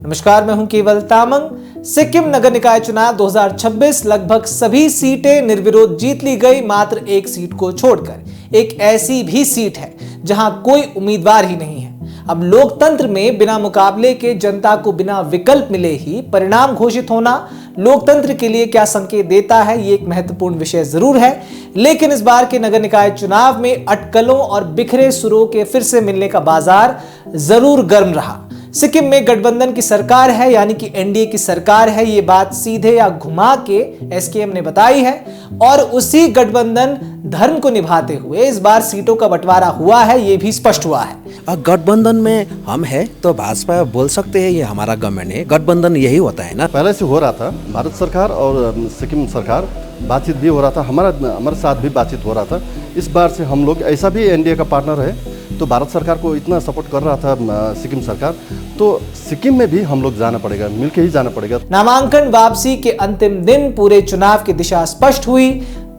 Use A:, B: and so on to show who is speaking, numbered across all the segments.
A: नमस्कार, मैं हूं केवल तामंग। सिक्किम नगर निकाय चुनाव 2026 लगभग सभी सीटें निर्विरोध जीत ली गई, मात्र एक सीट को छोड़कर। एक ऐसी भी सीट है जहां कोई उम्मीदवार ही नहीं है। अब लोकतंत्र में बिना मुकाबले के जनता को बिना विकल्प मिले ही परिणाम घोषित होना लोकतंत्र के लिए क्या संकेत देता है, ये एक महत्वपूर्ण विषय जरूर है। लेकिन इस बार के नगर निकाय चुनाव में अटकलों और बिखरे सुरों के फिर से मिलने का बाजार जरूर गर्म रहा। सिक्किम में गठबंधन की सरकार है, यानी कि एनडीए की सरकार है, ये बात सीधे या घुमा के एसकेएम ने बताई है। और उसी गठबंधन धर्म को निभाते हुए इस बार सीटों का बंटवारा हुआ है, ये भी स्पष्ट हुआ है।
B: गठबंधन में हम है तो भाजपा बोल सकते हैं ये हमारा गवर्नमेंट है। गठबंधन यही होता है ना,
C: पहले से हो रहा था। भारत सरकार और सिक्किम सरकार बातचीत भी हो रहा था, हमारे साथ भी बातचीत हो रहा था। इस बार से हम लोग ऐसा भी एनडीए का पार्टनर है, तो भारत सरकार को इतना सपोर्ट कर रहा था सिक्किम सरकार, तो सिक्किम में भी हम लोग जाना पड़ेगा, मिलके ही जाना पड़ेगा।
A: नामांकन वापसी के अंतिम दिन पूरे चुनाव की दिशा स्पष्ट हुई।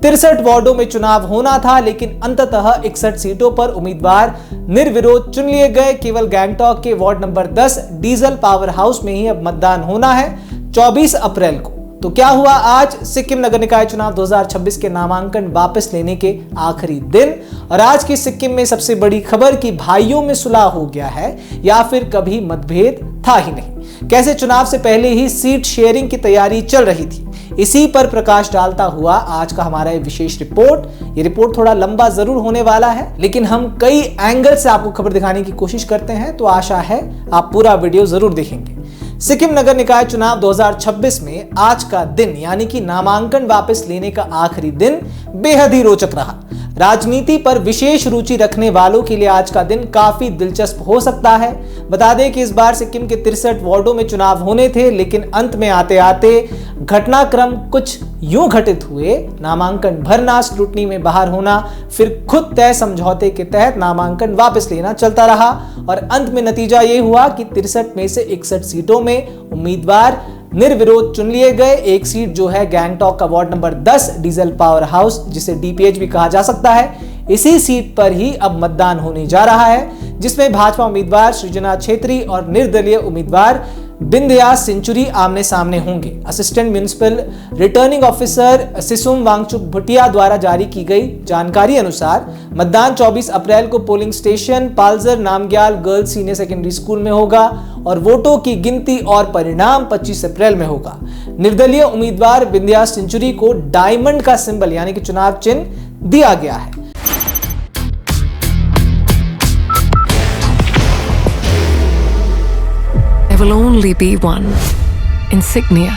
A: 63 वार्डों में चुनाव होना था, लेकिन अंततः 61 सीटों पर उम्मीदवार निर्विरोध चुन लिए गए। केवल गैंगटॉक के ward number 10 diesel power house में ही अब मतदान होना है 24 अप्रैल को। तो क्या हुआ आज सिक्किम नगर निकाय चुनाव 2026 के नामांकन वापस लेने के आखिरी दिन। और आज की सिक्किम में सबसे बड़ी खबर कि भाइयों में सुलह हो गया है या फिर कभी मतभेद था ही नहीं। कैसे चुनाव से पहले ही सीट शेयरिंग की तैयारी चल रही थी, इसी पर प्रकाश डालता हुआ आज का हमारा विशेष रिपोर्ट। ये रिपोर्ट थोड़ा लंबा जरूर होने वाला है, लेकिन हम कई एंगल से आपको खबर दिखाने की कोशिश करते हैं, तो आशा है आप पूरा वीडियो जरूर देखेंगे। सिक्किम नगर निकाय चुनाव 2026 में आज का दिन यानी कि नामांकन वापस लेने का आखिरी दिन बेहद ही रोचक रहा। राजनीति पर विशेष रुचि रखने वालों के लिए आज का दिन काफी दिलचस्प हो सकता है। बता दें कि इस बार सिक्किम के 63 वार्डों में चुनाव होने थे, लेकिन अंत में आते आते घटनाक्रम कुछ यूं घटित हुए। नामांकन भरना, स्क्रूटनी में बाहर होना, फिर खुद तय समझौते के तहत नामांकन वापस लेना चलता रहा। और अंत में नतीजा ये हुआ कि 63 में से 61 सीटों में उम्मीदवार निर्विरोध चुन लिए गए। एक सीट जो है गैंगटॉक का ward number 10 diesel power house, जिसे डीपीएच भी कहा जा सकता है, इसी सीट पर ही अब मतदान होने जा रहा है, जिसमें भाजपा उम्मीदवार सृजना छेत्री और निर्दलीय उम्मीदवार बिंदया सेंचुरी आमने सामने होंगे। Assistant municipal returning officer Sisum Wangchuk Bhutia द्वारा जारी की गई जानकारी अनुसार मतदान 24 अप्रैल को polling station Paljor Namgyal girls senior secondary school में होगा और वोटों की गिनती और परिणाम 25 अप्रैल में होगा। निर्दलीय उम्मीदवार बिंदया सेंचुरी को डायमंड का सिंबल यानी कि चुनाव चिन्ह दिया गया है।
D: Will only be one insignia.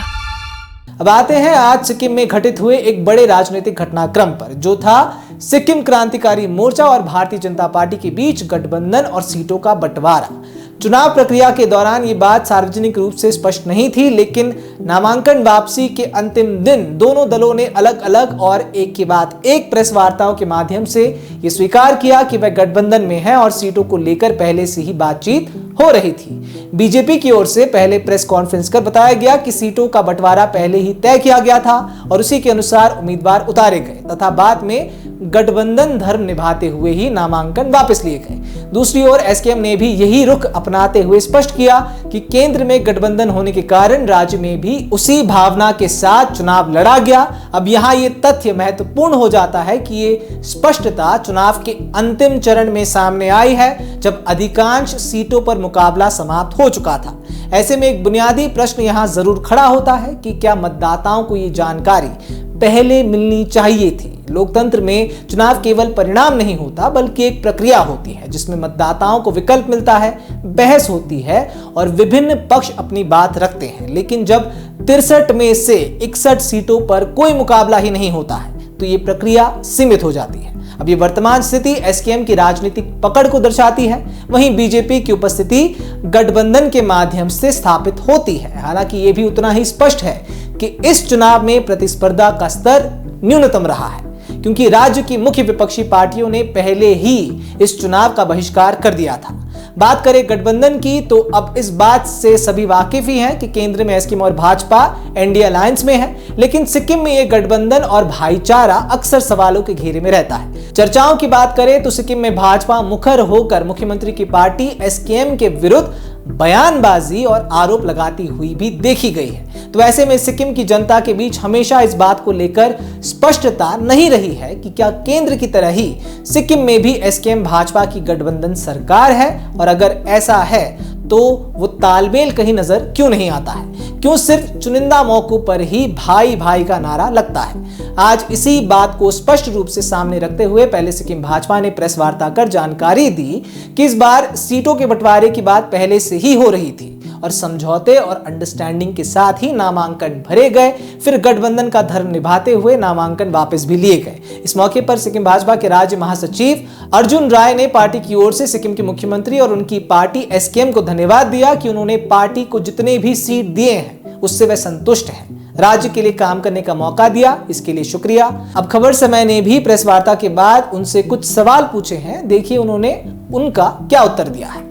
A: अब आते हैं आज सिक्किम में घटित हुए एक बड़े राजनीतिक घटनाक्रम पर, जो था सिक्किम क्रांतिकारी मोर्चा और भारतीय जनता पार्टी के बीच गठबंधन और सीटों का बंटवारा। चुनाव प्रक्रिया के दौरान ये बात सार्वजनिक रूप से स्पष्ट नहीं थी, लेकिन नामांकन वापसी के अंतिम दिन दोनों दलों ने अलग अलग और एक के बाद एक प्रेस वार्ताओं के माध्यम से ये स्वीकार किया कि वह गठबंधन में है और सीटों को लेकर पहले से ही बातचीत हो रही थी। बीजेपी की ओर से पहले प्रेस कॉन्फ्रेंस कर बताया गया कि सीटों का बंटवारा पहले ही तय किया गया था और उसी के अनुसार उम्मीदवार उतारे गए तथा बाद में गठबंधन धर्म निभाते हुए ही नामांकन वापस लिए गए। दूसरी ओर एसकेएम ने भी यही रुख अपनाते हुए स्पष्ट किया कि केंद्र में गठबंधन होने के कारण राज्य में भी उसी भावना के साथ चुनाव लड़ा गया। अब यहाँ ये तथ्य महत्वपूर्ण हो जाता है कि ये स्पष्टता चुनाव के अंतिम चरण में सामने आई है, जब अधिकांश सीटों पर मुकाबला समाप्त हो चुका था। ऐसे में एक बुनियादी प्रश्न यहाँ जरूर खड़ा होता है कि क्या मतदाताओं को ये जानकारी पहले मिलनी चाहिए थी। लोकतंत्र में चुनाव केवल परिणाम नहीं होता, बल्कि एक प्रक्रिया होती है जिसमें मतदाताओं को विकल्प मिलता है, बहस होती है और विभिन्न पक्ष अपनी बात रखते हैं। लेकिन जब 63 में से 61 सीटों पर कोई मुकाबला ही नहीं होता है, तो ये प्रक्रिया सीमित हो जाती है। अब ये वर्तमान स्थिति एसकेएम की राजनीतिक पकड़ को दर्शाती है, वहीं बीजेपी की उपस्थिति गठबंधन के माध्यम से स्थापित होती है। हालांकि ये भी उतना ही स्पष्ट है कि इस चुनाव में प्रतिस्पर्धा का स्तर न्यूनतम रहा है, क्योंकि राज्य की मुख्य विपक्षी पार्टियों ने पहले ही इस चुनाव का बहिष्कार कर दिया था। बात करें गठबंधन की, तो अब इस बात से सभी वाकिफ ही हैं कि केंद्र में एसकेएम और भाजपा एनडीए अलायंस में है, लेकिन सिक्किम में यह गठबंधन और भाईचारा अक्सर सवालों के घेरे में रहता है। चर्चाओं की बात करें तो सिक्किम में भाजपा मुखर होकर मुख्यमंत्री की पार्टी एसकेएम के विरुद्ध बयानबाजी और आरोप लगाती हुई भी देखी गई है। तो ऐसे में सिक्किम की जनता के बीच हमेशा इस बात को लेकर स्पष्टता नहीं रही है कि क्या केंद्र की तरह ही सिक्किम में भी एसकेएम भाजपा की गठबंधन सरकार है, और अगर ऐसा है तो वो तालमेल कहीं नजर क्यों नहीं आता है, क्यों सिर्फ चुनिंदा मौकों पर ही भाई भाई का नारा लगता है। आज इसी बात को स्पष्ट रूप से सामने रखते हुए पहले सिक्किम भाजपा ने प्रेस वार्ता कर जानकारी दी कि इस बार सीटों के बंटवारे की बात पहले से ही हो रही थी और समझौते और अंडरस्टैंडिंग के साथ ही नामांकन भरे गए, फिर गठबंधन का धर्म निभाते हुए नामांकन वापस भी लिए गए। इस मौके पर सिक्किम भाजपा के राज्य महासचिव अर्जुन राय ने पार्टी की ओर से सिक्किम के मुख्यमंत्री और उनकी पार्टी एसकेएम को धन्यवाद दिया कि उन्होंने पार्टी को जितने भी सीट दिए हैं उससे वे संतुष्ट हैं, राज्य के लिए काम करने का मौका दिया, इसके लिए शुक्रिया। अब खबर समय ने भी प्रेस वार्ता के बाद उनसे कुछ सवाल पूछे हैं, देखिए उन्होंने उनका क्या उत्तर दिया है।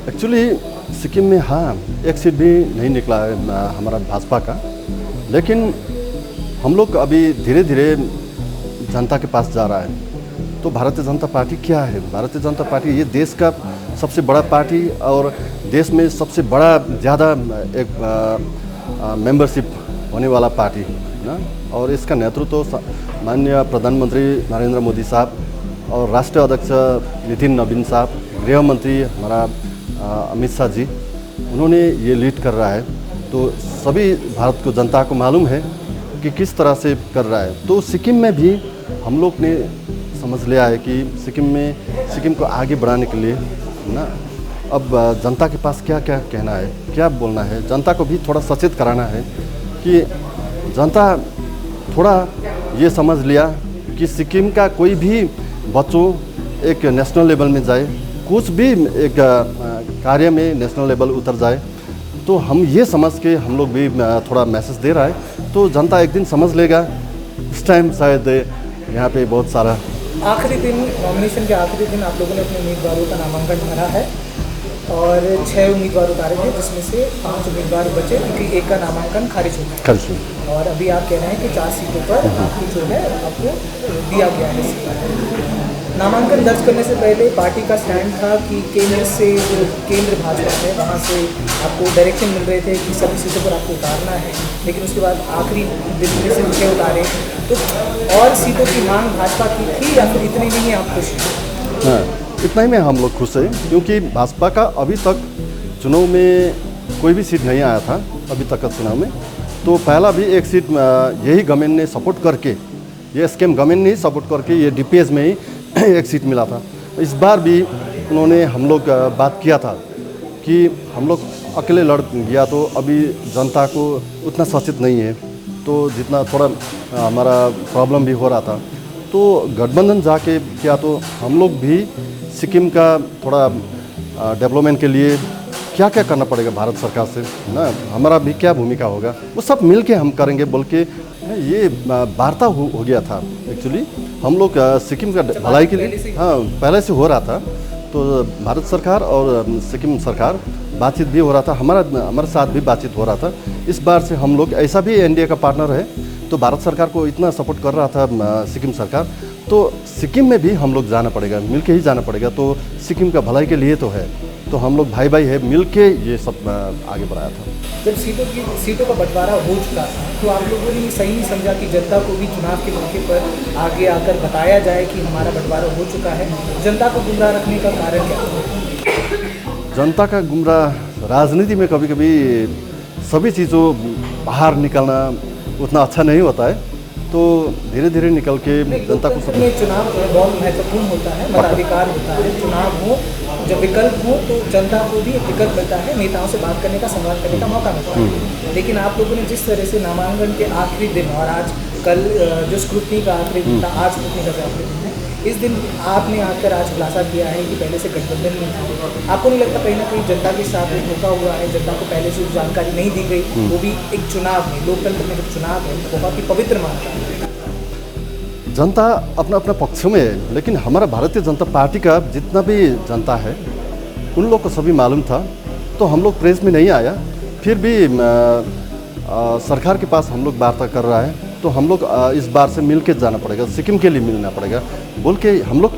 C: एक्चुअली सिक्किम में हाँ एक सीट भी नहीं निकला है हमारा भाजपा का, लेकिन हम लोग अभी धीरे धीरे जनता के पास जा रहा है। तो भारतीय जनता पार्टी क्या है? भारतीय जनता पार्टी ये देश का सबसे बड़ा पार्टी और देश में सबसे बड़ा ज़्यादा एक मेंबरशिप होने वाला पार्टी है ना। और इसका नेतृत्व माननीय प्रधानमंत्री नरेंद्र मोदी साहब और राष्ट्रीय अध्यक्ष नितिन नवीन साहब, गृह मंत्री हमारा अमित शाह जी, उन्होंने ये लीड कर रहा है। तो सभी भारत को जनता को मालूम है कि किस तरह से कर रहा है। तो सिक्किम में भी हम लोग ने समझ लिया है कि सिक्किम को आगे बढ़ाने के लिए ना अब जनता के पास क्या क्या कहना है, क्या बोलना है, जनता को भी थोड़ा सचेत कराना है कि जनता थोड़ा ये समझ लिया कि सिक्किम का कोई भी बच्चों एक नेशनल लेवल में जाए, कुछ भी एक कार्य में नेशनल लेवल उतर जाए, तो हम ये समझ के हम लोग भी थोड़ा मैसेज दे रहा है। तो जनता एक दिन समझ लेगा। इस टाइम शायद यहाँ पे बहुत सारा
A: आखिरी दिन, नॉमिनेशन के आखिरी दिन आप लोगों ने अपने उम्मीदवारों का नामांकन भरा है और 6 उम्मीदवार उतारे थे, जिसमें से 5 उम्मीदवार बचे, क्योंकि एक का नामांकन खारिज हो गया। और अभी आप कह रहे हैं कि 4 सीटों पर आपकी जो है आपको दिया गया है। नामांकन दर्ज करने से पहले पार्टी का स्टैंड था कि केंद्र से जो केंद्र भाजपा है वहाँ से आपको डायरेक्शन मिल रहे थे कि सभी सीटों पर आपको उतारना है, लेकिन उसके बाद आखिरी दिन में से 6 उतारे। तो और सीटों की मांग भाजपा की थी या फिर इतने में ही आप खुश हैं?
C: हाँ, इतना ही में हम लोग खुश हैं, क्योंकि भाजपा का अभी तक चुनाव में कोई भी सीट नहीं आया था अभी तक का चुनाव में। तो पहला भी एक सीट यही गवर्नमेंट ने सपोर्ट करके, ये एसकेएम गवर्नमेंट ने सपोर्ट करके ये डीपीएस में ही एक सीट मिला था। इस बार भी उन्होंने हम लोग बात किया था कि हम लोग अकेले लड़ गया तो अभी जनता को उतना सचेत नहीं है, तो जितना थोड़ा हमारा प्रॉब्लम भी हो रहा था, तो गठबंधन जाके किया तो हम लोग भी सिक्किम का थोड़ा डेवलपमेंट के लिए क्या क्या करना पड़ेगा भारत सरकार से ना, हमारा भी क्या भूमिका होगा, वो सब मिल के हम करेंगे बोल के ये वार्ता हो गया था। एक्चुअली हम लोग सिक्किम का भलाई के लिए हाँ पहले से हो रहा था। तो भारत सरकार और सिक्किम सरकार बातचीत भी हो रहा था, हमारे साथ भी बातचीत हो रहा था। इस बार से हम लोग ऐसा भी एनडीए का पार्टनर है, तो भारत सरकार को इतना सपोर्ट कर रहा था सिक्किम सरकार, तो सिक्किम में भी हम लोग जाना पड़ेगा, मिल के ही जाना पड़ेगा। तो सिक्किम का भलाई के लिए तो है, तो हम लोग भाई भाई है, मिल के ये सब आगे बढ़ाया था।
A: जब सीटों का बंटवारा हो चुका था तो आप लोगों ने सही नहीं समझा कि जनता को भी चुनाव के मौके पर आगे आकर बताया जाए कि हमारा बंटवारा हो चुका है? जनता को गुमराह रखने का कारण क्या है?
C: जनता का गुमराह, राजनीति में कभी कभी सभी चीज़ों बाहर निकलना उतना अच्छा नहीं होता है, तो धीरे धीरे निकल के जनता को सब
A: चुनाव बहुत महत्वपूर्ण होता है, मताधिकार होता है। चुनाव हो, जब विकल्प हो तो जनता को भी एक विकल्प मिलता है, नेताओं से बात करने का, संवाद करने का मौका मिलता है। लेकिन आप लोगों ने जिस तरह से नामांकन के आखिरी दिन और आज कल जो स्क्रूटनी का आखिरी दिन था, आज स्क्रूटनी का आखिरी दिन है, इस दिन आपने आकर आज खुलासा किया है कि पहले से गठबंधन में था। आपको नहीं लगता कहीं ना कहीं जनता के साथ एक धोखा हुआ है? जनता को पहले से जानकारी नहीं दी गई, वो भी एक चुनाव में, लोकतंत्र में जब चुनाव है बहुत ही पवित्र मानता है।
C: जनता अपना अपना पक्ष में है, लेकिन हमारा भारतीय जनता पार्टी का जितना भी जनता है उन लोग को सभी मालूम था। तो हम लोग प्रेस में नहीं आया, फिर भी सरकार के पास हम लोग वार्ता कर रहा है, तो हम लोग इस बार से मिल के जाना पड़ेगा, सिक्किम के लिए मिलना पड़ेगा बोल के हम लोग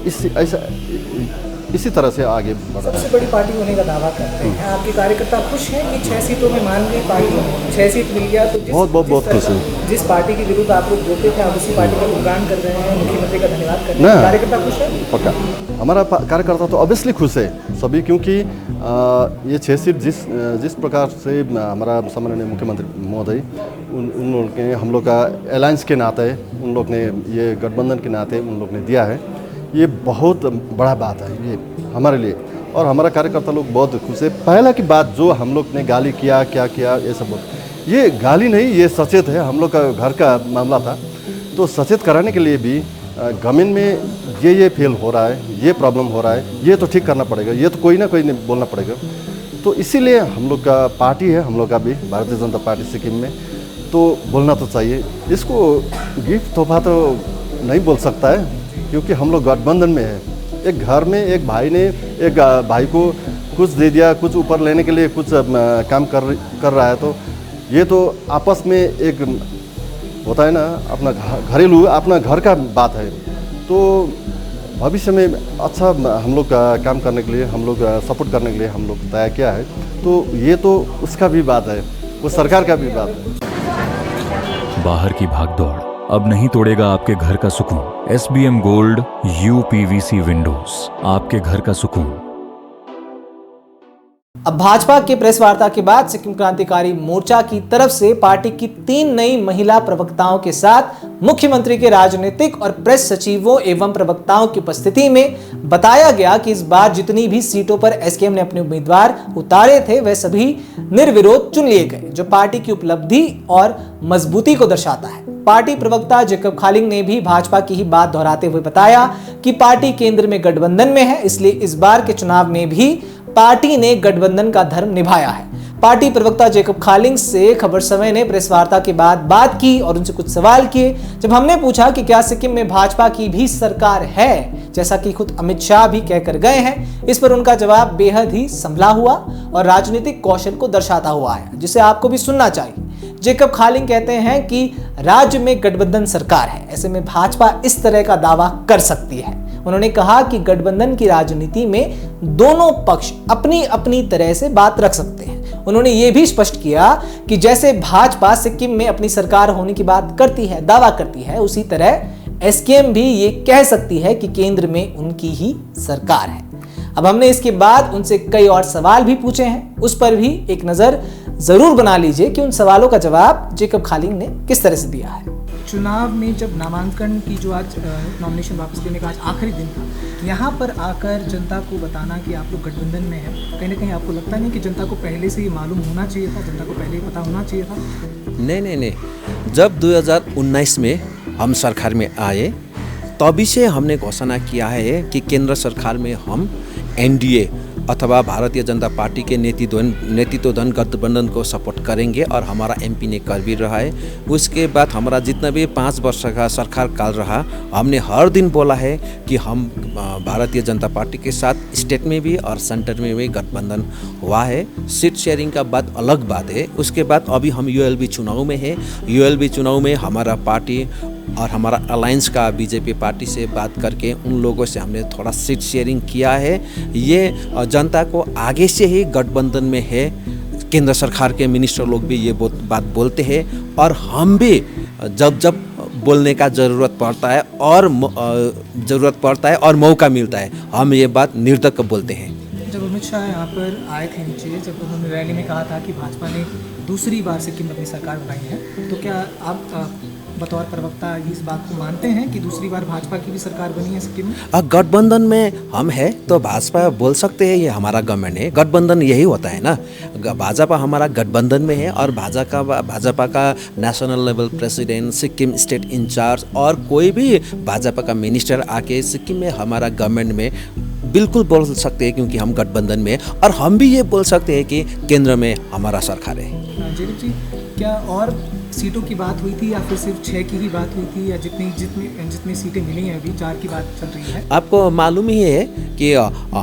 C: इसी तरह से आगे बढ़ रहे हैं।
A: सबसे बड़ी पार्टी होने का दावा करते हैं, आपके कार्यकर्ता खुश हैं कि 6 सीटों में मान ली पार्टी 6 सीट मिल गया तो
C: बहुत खुश हैं।
A: जिस पार्टी के विरुद्ध आप लोग बोलते थे आप उसी पार्टी का गुणगान कर रहे हैं, मुख्यमंत्री का धन्यवाद कर रहे हैं, कार्यकर्ता खुश है?
C: पक्का हमारा कार्यकर्ता तो ऑब्वियसली खुश है सभी, क्योंकि ये 6 सीट जिस प्रकार से हमारा सम्माननीय मुख्यमंत्री महोदय उन लोगों ने हम लोग का अलायंस के नाते उन लोग ने ये गठबंधन के नाते उन लोग ने दिया है, ये बहुत बड़ा बात है ये हमारे लिए, और हमारा कार्यकर्ता लोग बहुत खुश है। पहला की बात जो हम लोग ने गाली किया क्या किया ये सब, ये गाली नहीं, ये सचेत है, हम लोग का घर का मामला था, तो सचेत कराने के लिए भी गवर्नमेंट में ये फेल हो रहा है, ये प्रॉब्लम हो रहा है, ये तो ठीक करना पड़ेगा, ये तो कोई ना कोई नहीं बोलना पड़ेगा। तो इसीलिए हम लोग का पार्टी है, हम लोग का भी भारतीय जनता पार्टी सिक्किम में, तो बोलना तो चाहिए। इसको गिफ्ट तोहफा तो नहीं बोल सकता है, क्योंकि हम लोग गठबंधन में है। एक घर में एक भाई ने एक भाई को कुछ दे दिया, कुछ ऊपर लेने के लिए कुछ काम कर रहा है, तो ये तो आपस में एक होता है ना, अपना घरेलू अपना घर का बात है। तो भविष्य में अच्छा हम लोग काम करने के लिए, हम लोग सपोर्ट करने के लिए हम लोग तय किया है, तो ये तो उसका भी बात है, वो सरकार का भी बात है।
E: बाहर की भागदौड़ अब नहीं तोड़ेगा आपके घर का सुकून। SBM गोल्ड UPVC विंडोज, आपके घर का सुकून।
A: अब भाजपा के प्रेस वार्ता के बाद सिक्किम क्रांतिकारी मोर्चा की तरफ से पार्टी की 3 नई महिला प्रवक्ताओं के साथ मुख्यमंत्री के राजनीतिक और प्रेस सचिवों एवं प्रवक्ताओं की उपस्थिति में बताया गया कि इस बार जितनी भी सीटों पर SKM ने अपने उम्मीदवार उतारे थे वह सभी निर्विरोध चुन लिए गए, जो पार्टी की उपलब्धि और मजबूती को दर्शाता है। पार्टी प्रवक्ता जेकब खालिंग ने भी भाजपा की ही बात दोहराते हुए बताया कि पार्टी केंद्र में गठबंधन में है, इसलिए इस बार के चुनाव में भी पार्टी ने गठबंधन का धर्म निभाया है। पार्टी प्रवक्ता जेकब खालिंग से खबर समय ने प्रेस वार्ता के बाद बात की और उनसे कुछ सवाल किए। जब हमने पूछा कि क्या सिक्किम में भाजपा की भी सरकार है, जैसा कि खुद अमित शाह भी कहकर गए हैं, इस पर उनका जवाब बेहद ही संभला हुआ और राजनीतिक कौशल को दर्शाता हुआ है, जिसे आपको भी सुनना चाहिए। जेकब खालिंग कहते हैं कि राज्य में गठबंधन सरकार है, ऐसे में भाजपा इस तरह का दावा कर सकती है। उन्होंने कहा कि गठबंधन की राजनीति में दोनों पक्ष अपनी अपनी तरह से बात रख सकते हैं। उन्होंने ये भी स्पष्ट किया कि जैसे भाजपा सिक्किम में अपनी सरकार होने की बात करती है, दावा करती है, उसी तरह SKM भी ये कह सकती है कि केंद्र में उनकी ही सरकार है। अब हमने इसके बाद उनसे कई और सवाल भी पूछे हैं, उस पर भी एक नजर जरूर बना लीजिए कि उन सवालों का जवाब जेकब खालिंग ने किस तरह से दिया है। चुनाव में जब नामांकन की जो आज नॉमिनेशन वापस लेने का आज आखिरी दिन था, यहाँ पर आकर जनता को बताना कि आप लोग गठबंधन में हैं, कहीं ना कहीं आपको लगता नहीं कि जनता को पहले से ये मालूम होना चाहिए था, जनता को पहले ही पता होना चाहिए था?
B: नहीं। जब 2019 में हम सरकार में आए तभी से हमने घोषणा किया है कि केंद्र सरकार में हम NDA अथवा भारतीय जनता पार्टी के नेतृत्वधन गठबंधन को सपोर्ट करेंगे और हमारा MP ने कर भी रहा है। उसके बाद हमारा जितना भी 5 वर्ष का सरकार काल रहा, हमने हर दिन बोला है कि हम भारतीय जनता पार्टी के साथ स्टेट में भी और सेंटर में भी गठबंधन हुआ है। सीट शेयरिंग का बात अलग बात है। उसके बाद अभी हम ULB चुनाव में है। ULB चुनाव में हमारा पार्टी और हमारा अलायंस का BJP पार्टी से बात करके उन लोगों से हमने थोड़ा सीट शेयरिंग किया है। ये जनता को आगे से ही गठबंधन में है। केंद्र सरकार के मिनिस्टर लोग भी ये बात बोलते हैं और हम भी जब बोलने का ज़रूरत पड़ता है और मौका मिलता है, हम ये बात निर्धक बोलते हैं।
A: जब अमित शाह यहाँ पर आए थे नीचे, जब उन्होंने रैली में कहा था कि भाजपा ने दूसरी बार सिक्किम में अपनी सरकार बनाई है, तो क्या आप बतौर प्रवक्ता इस बात को मानते हैं कि दूसरी बार भाजपा की भी सरकार बनी है सिक्किम में?
B: गठबंधन में हम है तो भाजपा बोल सकते हैं ये हमारा गवर्नमेंट है। गठबंधन यही होता है ना, भाजपा हमारा गठबंधन में है और भाजपा का national level president, Sikkim state in charge और कोई भी भाजपा का मिनिस्टर आके सिक्किम में हमारा गवर्नमेंट में बिल्कुल बोल सकते हैं, क्योंकि हम गठबंधन में, और हम भी ये बोल सकते हैं कि केंद्र में हमारा सरकार है।
A: जयदीप जी, क्या और सीटों की बात हुई थी या फिर सिर्फ 6 की ही बात हुई थी, या जितनी सीटें मिली हैं अभी 4 की बात चल रही है?
B: आपको मालूम ही है कि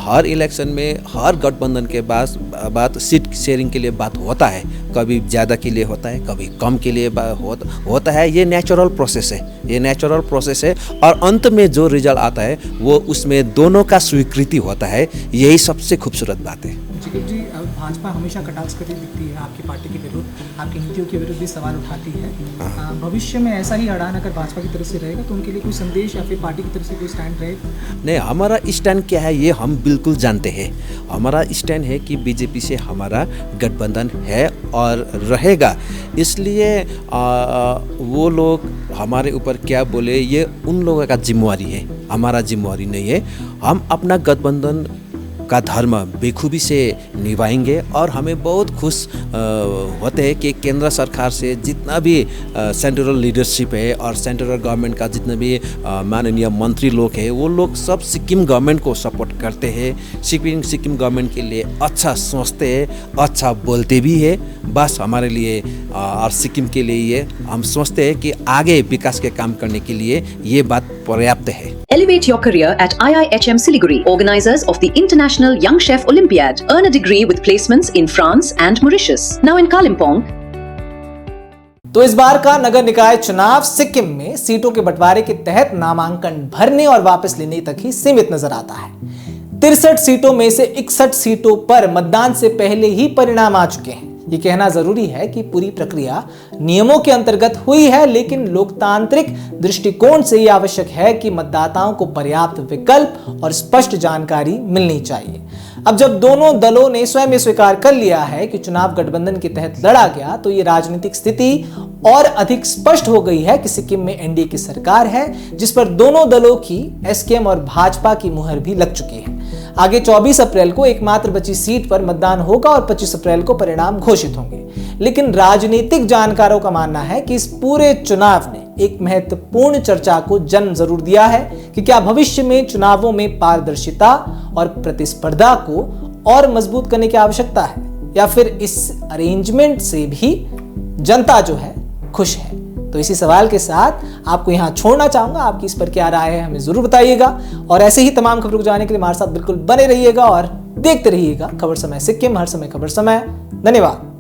B: हर इलेक्शन में हर गठबंधन के बाद सीट शेयरिंग के लिए बात होता है। कभी ज़्यादा के लिए होता है, कभी कम के लिए होता है। ये नेचुरल प्रोसेस है, और अंत में जो रिजल्ट आता है वो उसमें दोनों का स्वीकृति होता है। यही सबसे खूबसूरत बात है।
A: जी, भाजपा हमेशा कटाक्ष करती दिखती है आपकी पार्टी के विरुद्ध, आपकी नीतियों के विरुद्ध भी सवाल उठाती है। भविष्य में ऐसा ही अड़ान अगर भाजपा की तरफ से रहेगा तो उनके लिए कोई संदेश या फिर पार्टी की तरफ से कोई स्टैंड रहेगा?
B: नहीं, हमारा स्टैंड क्या है ये हम बिल्कुल जानते हैं। हमारा स्टैंड है कि बीजेपी से हमारा गठबंधन है और रहेगा। इसलिए वो लोग हमारे ऊपर क्या बोले ये उन लोगों का जिम्मेवारी है, हमारा जिम्मेवारी नहीं है। हम अपना गठबंधन का धर्म बेखूबी से निभाएंगे और हमें बहुत खुश होते हैं कि केंद्र सरकार से जितना भी सेंट्रल लीडरशिप है और सेंट्रल गवर्नमेंट का जितने भी माननीय मंत्री लोग हैं वो लोग सब सिक्किम गवर्नमेंट को सपोर्ट करते हैं। सिक्किम गवर्नमेंट के लिए अच्छा सोचते हैं, अच्छा बोलते भी है। बस हमारे लिए और सिक्किम के लिए ये हम सोचते हैं कि आगे विकास के काम करने के लिए ये बात पर्याप्त है।
F: Elevate your career at IIHM Siliguri, organizers of the International Young Chef Olympiad. Earn a degree with placements in France and Mauritius. Now in Kalimpong.
A: तो इस बार का नगर निकाय चुनाव सिक्किम में सीटों के बंटवारे के तहत नामांकन भरने और वापस लेने तक ही सीमित नजर आता है। 63 सीटों में से 61 सीटों पर मतदान से पहले ही परिणाम आ चुके हैं। ये कहना जरूरी है कि पूरी प्रक्रिया नियमों के अंतर्गत हुई है, लेकिन लोकतांत्रिक दृष्टिकोण से यह आवश्यक है कि मतदाताओं को पर्याप्त विकल्प और स्पष्ट जानकारी मिलनी चाहिए। अब जब दोनों दलों ने स्वयं स्वीकार कर लिया है कि चुनाव गठबंधन के तहत लड़ा गया, तो ये राजनीतिक स्थिति और अधिक स्पष्ट हो गई है कि सिक्किम में एनडीए की सरकार है, जिस पर दोनों दलों की एसकेएम और भाजपा की मुहर भी लग चुकी है। आगे 24 अप्रैल को एकमात्र बची सीट पर मतदान होगा और 25 अप्रैल को परिणाम घोषित होंगे। लेकिन राजनीतिक जानकारों का मानना है कि इस पूरे चुनाव ने एक महत्वपूर्ण चर्चा को जन्म जरूर दिया है कि क्या भविष्य में चुनावों में पारदर्शिता और प्रतिस्पर्धा को और मजबूत करने की आवश्यकता है, या फिर इस अरेंजमेंट से भी जनता जो है खुश है। तो इसी सवाल के साथ आपको यहाँ छोड़ना चाहूंगा। आपकी इस पर क्या राय है हमें जरूर बताइएगा, और ऐसे ही तमाम खबरों को जानने के लिए हमारे साथ बिल्कुल बने रहिएगा और देखते रहिएगा खबर समय सिक्किम, हर समय खबर समय। धन्यवाद।